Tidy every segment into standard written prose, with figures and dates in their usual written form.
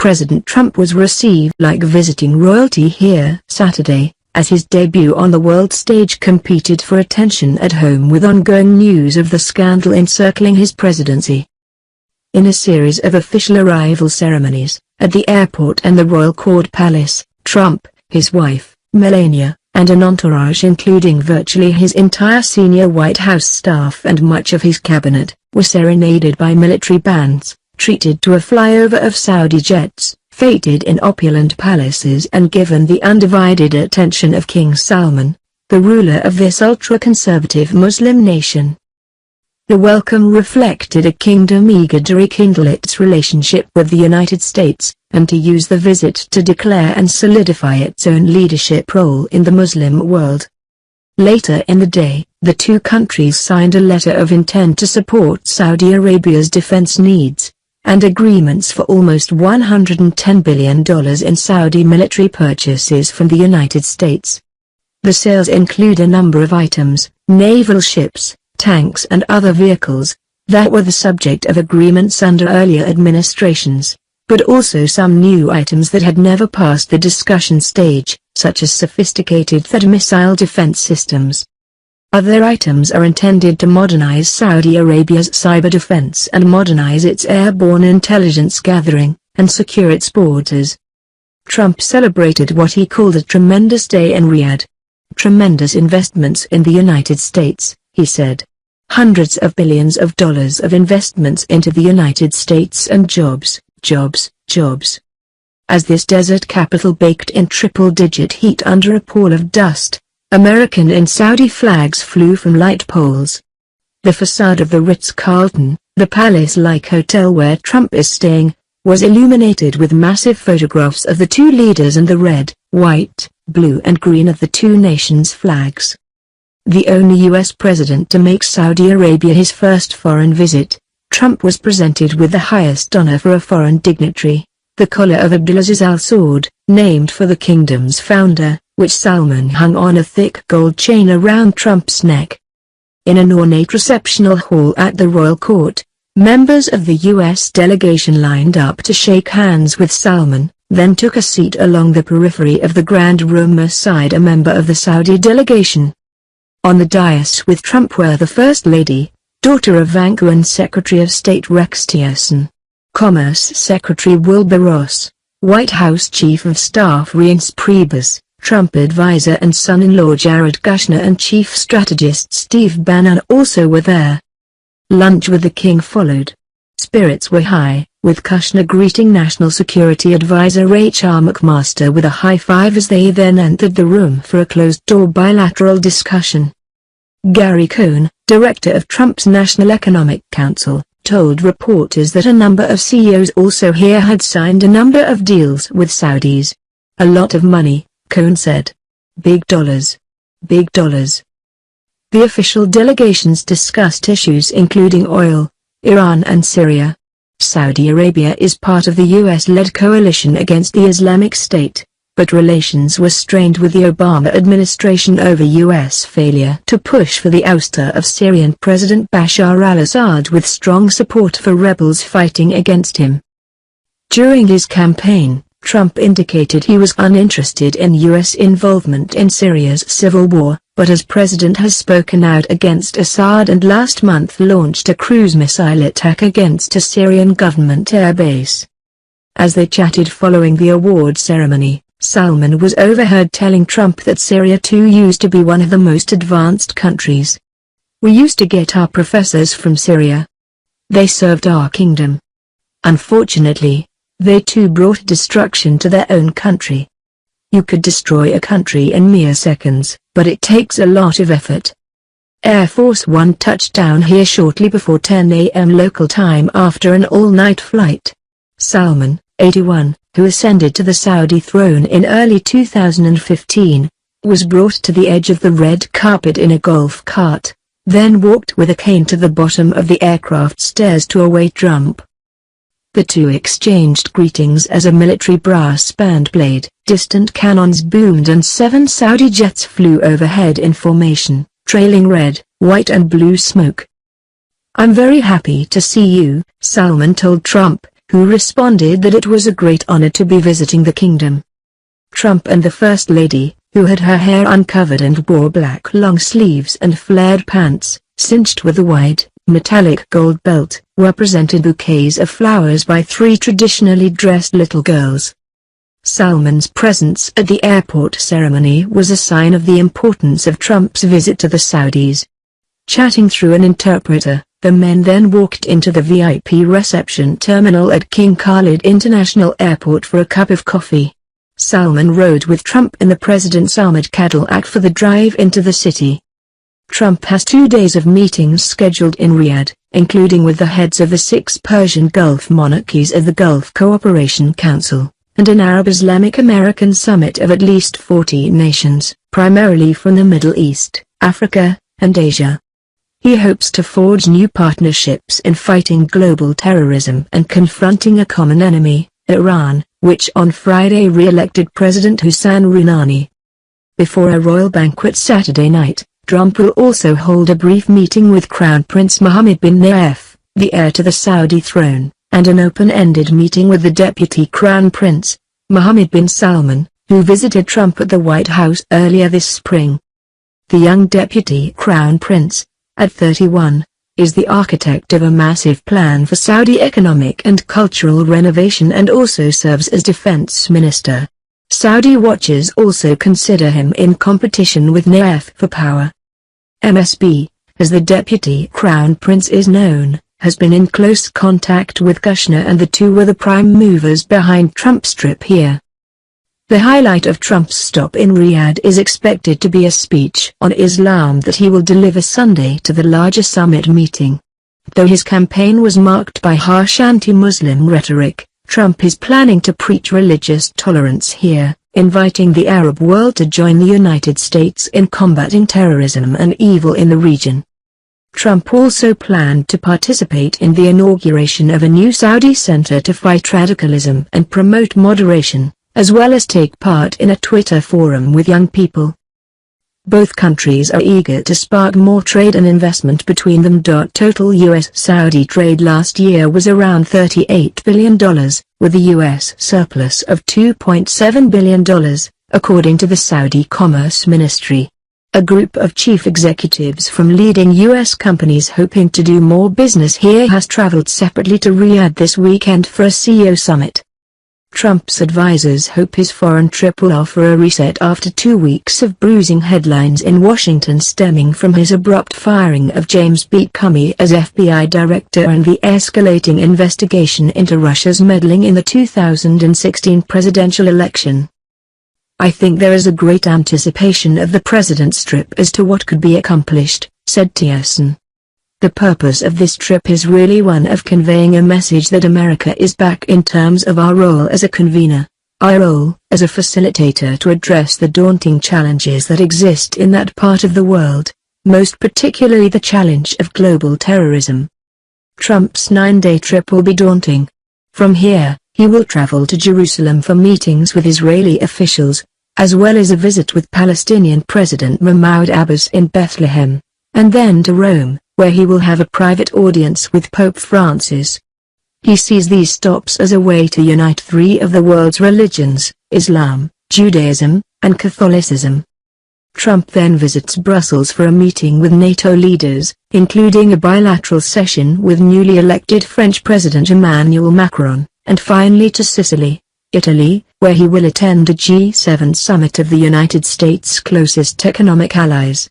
President Trump was received like visiting royalty here Saturday, as his debut on the world stage competed for attention at home with ongoing news of the scandal encircling his presidency. In a series of official arrival ceremonies, at the airport and the Royal Court Palace, Trump, his wife, Melania, and an entourage including virtually his entire senior White House staff and much of his cabinet, were serenaded by military bands, treated to a flyover of Saudi jets, feted in opulent palaces and given the undivided attention of King Salman, the ruler of this ultra-conservative Muslim nation. The welcome reflected a kingdom eager to rekindle its relationship with the United States, and to use the visit to declare and solidify its own leadership role in the Muslim world. Later in the day, the two countries signed a letter of intent to support Saudi Arabia's defense needs, and agreements for almost $110 billion in Saudi military purchases from the United States. The sales include a number of items, naval ships, tanks and other vehicles, that were the subject of agreements under earlier administrations, but also some new items that had never passed the discussion stage, such as sophisticated THAAD missile defense systems. Other items are intended to modernize Saudi Arabia's cyber defense and modernize its airborne intelligence gathering, and secure its borders. Trump celebrated what he called a tremendous day in Riyadh. Tremendous investments in the United States, he said. Hundreds of billions of dollars of investments into the United States and jobs, jobs, jobs. As this desert capital baked in triple-digit heat under a pall of dust, American and Saudi flags flew from light poles. The facade of the Ritz-Carlton, the palace-like hotel where Trump is staying, was illuminated with massive photographs of the two leaders and the red, white, blue and green of the two nations' flags. The only U.S. president to make Saudi Arabia his first foreign visit, Trump was presented with the highest honor for a foreign dignitary, the collar of Abdulaziz Al Saud, named for the kingdom's founder, which Salman hung on a thick gold chain around Trump's neck. In an ornate receptional hall at the Royal Court, members of the U.S. delegation lined up to shake hands with Salman, then took a seat along the periphery of the Grand Room beside a member of the Saudi delegation. On the dais with Trump were the First Lady, daughter of Ivanka, and Secretary of State Rex Tillerson, Commerce Secretary Wilbur Ross, White House Chief of Staff Reince Priebus, Trump advisor and son-in-law Jared Kushner, and Chief Strategist Steve Bannon also were there. Lunch with the king followed. Spirits were high, with Kushner greeting National Security Advisor H.R. McMaster with a high five as they then entered the room for a closed-door bilateral discussion. Gary Cohn, director of Trump's National Economic Council, told reporters that a number of CEOs also here had signed a number of deals with Saudis. A lot of money, Cohn said. Big dollars. Big dollars. The official delegations discussed issues including oil, Iran and Syria. Saudi Arabia is part of the U.S.-led coalition against the Islamic State, but relations were strained with the Obama administration over U.S. failure to push for the ouster of Syrian President Bashar al-Assad with strong support for rebels fighting against him. During his campaign, Trump indicated he was uninterested in U.S. involvement in Syria's civil war, but as president has spoken out against Assad and last month launched a cruise missile attack against a Syrian government airbase. As they chatted following the award ceremony, Salman was overheard telling Trump that Syria too used to be one of the most advanced countries. We used to get our professors from Syria. They served our kingdom. Unfortunately, they too brought destruction to their own country. You could destroy a country in mere seconds, but it takes a lot of effort. Air Force One touched down here shortly before 10 a.m. local time after an all-night flight. Salman, 81, who ascended to the Saudi throne in early 2015, was brought to the edge of the red carpet in a golf cart, then walked with a cane to the bottom of the aircraft stairs to await Trump. The two exchanged greetings as a military brass band played, distant cannons boomed and 7 Saudi jets flew overhead in formation, trailing red, white and blue smoke. "I'm very happy to see you," Salman told Trump, who responded that it was a great honor to be visiting the kingdom. Trump and the First Lady, who had her hair uncovered and wore black long sleeves and flared pants, cinched with a wide, metallic gold belt, were presented bouquets of flowers by 3 traditionally dressed little girls. Salman's presence at the airport ceremony was a sign of the importance of Trump's visit to the Saudis. Chatting through an interpreter, the men then walked into the VIP reception terminal at King Khalid International Airport for a cup of coffee. Salman rode with Trump in the president's armored Cadillac for the drive into the city. Trump has 2 days of meetings scheduled in Riyadh, including with the heads of the 6 Persian Gulf monarchies of the Gulf Cooperation Council, and an Arab-Islamic-American summit of at least 40 nations, primarily from the Middle East, Africa, and Asia. He hopes to forge new partnerships in fighting global terrorism and confronting a common enemy, Iran, which on Friday re-elected President Hassan Rouhani. Before a royal banquet Saturday night, Trump will also hold a brief meeting with Crown Prince Mohammed bin Nayef, the heir to the Saudi throne, and an open-ended meeting with the Deputy Crown Prince, Mohammed bin Salman, who visited Trump at the White House earlier this spring. The young Deputy Crown Prince, at 31, is the architect of a massive plan for Saudi economic and cultural renovation and also serves as defense minister. Saudi watchers also consider him in competition with Nayef for power. MSB, as the Deputy Crown Prince is known, has been in close contact with Kushner, and the two were the prime movers behind Trump's trip here. The highlight of Trump's stop in Riyadh is expected to be a speech on Islam that he will deliver Sunday to the larger summit meeting. Though his campaign was marked by harsh anti-Muslim rhetoric, Trump is planning to preach religious tolerance here, inviting the Arab world to join the United States in combating terrorism and evil in the region. Trump also planned to participate in the inauguration of a new Saudi center to fight radicalism and promote moderation, as well as take part in a Twitter forum with young people. Both countries are eager to spark more trade and investment between them. Total U.S.-Saudi trade last year was around $38 billion, with a U.S. surplus of $2.7 billion, according to the Saudi Commerce Ministry. A group of chief executives from leading U.S. companies hoping to do more business here has traveled separately to Riyadh this weekend for a CEO summit. Trump's advisors hope his foreign trip will offer a reset after 2 weeks of bruising headlines in Washington stemming from his abrupt firing of James B. Comey as FBI director and the escalating investigation into Russia's meddling in the 2016 presidential election. "I think there is a great anticipation of the president's trip as to what could be accomplished," said Tillerson. "The purpose of this trip is really one of conveying a message that America is back in terms of our role as a convener, our role as a facilitator to address the daunting challenges that exist in that part of the world, most particularly the challenge of global terrorism." Trump's 9-day trip will be daunting. From here, he will travel to Jerusalem for meetings with Israeli officials, as well as a visit with Palestinian President Mahmoud Abbas in Bethlehem, and then to Rome, where he will have a private audience with Pope Francis. He sees these stops as a way to unite 3 of the world's religions, Islam, Judaism, and Catholicism. Trump then visits Brussels for a meeting with NATO leaders, including a bilateral session with newly elected French President Emmanuel Macron, and finally to Sicily, Italy, where he will attend a G7 summit of the United States' closest economic allies.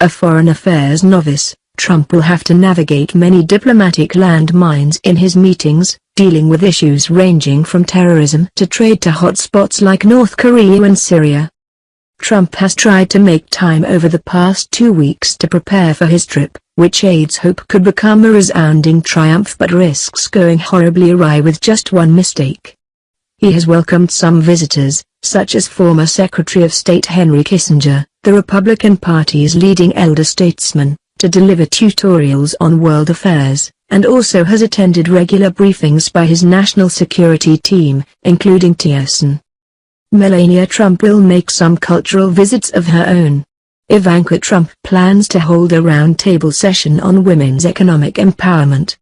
A foreign affairs novice, Trump will have to navigate many diplomatic landmines in his meetings, dealing with issues ranging from terrorism to trade to hotspots like North Korea and Syria. Trump has tried to make time over the past 2 weeks to prepare for his trip, which aides hope could become a resounding triumph but risks going horribly awry with just one mistake. He has welcomed some visitors, such as former Secretary of State Henry Kissinger, the Republican Party's leading elder statesman, to deliver tutorials on world affairs, and also has attended regular briefings by his national security team, including Tillerson. Melania Trump will make some cultural visits of her own. Ivanka Trump plans to hold a roundtable session on women's economic empowerment.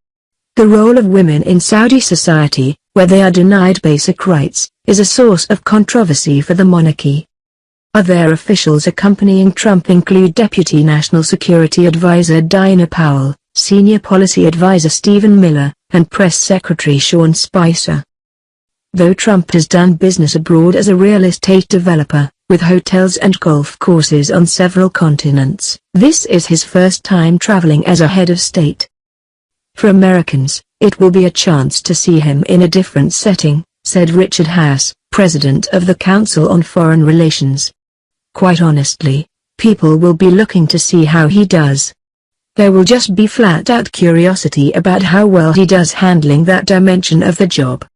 The role of women in Saudi society, where they are denied basic rights, is a source of controversy for the monarchy. Other officials accompanying Trump include Deputy National Security Advisor Diana Powell, Senior Policy Advisor Stephen Miller, and Press Secretary Sean Spicer. Though Trump has done business abroad as a real estate developer, with hotels and golf courses on several continents, this is his first time traveling as a head of state. For Americans, it will be a chance to see him in a different setting, said Richard Haass, president of the Council on Foreign Relations. Quite honestly, people will be looking to see how he does. There will just be flat-out curiosity about how well he does handling that dimension of the job.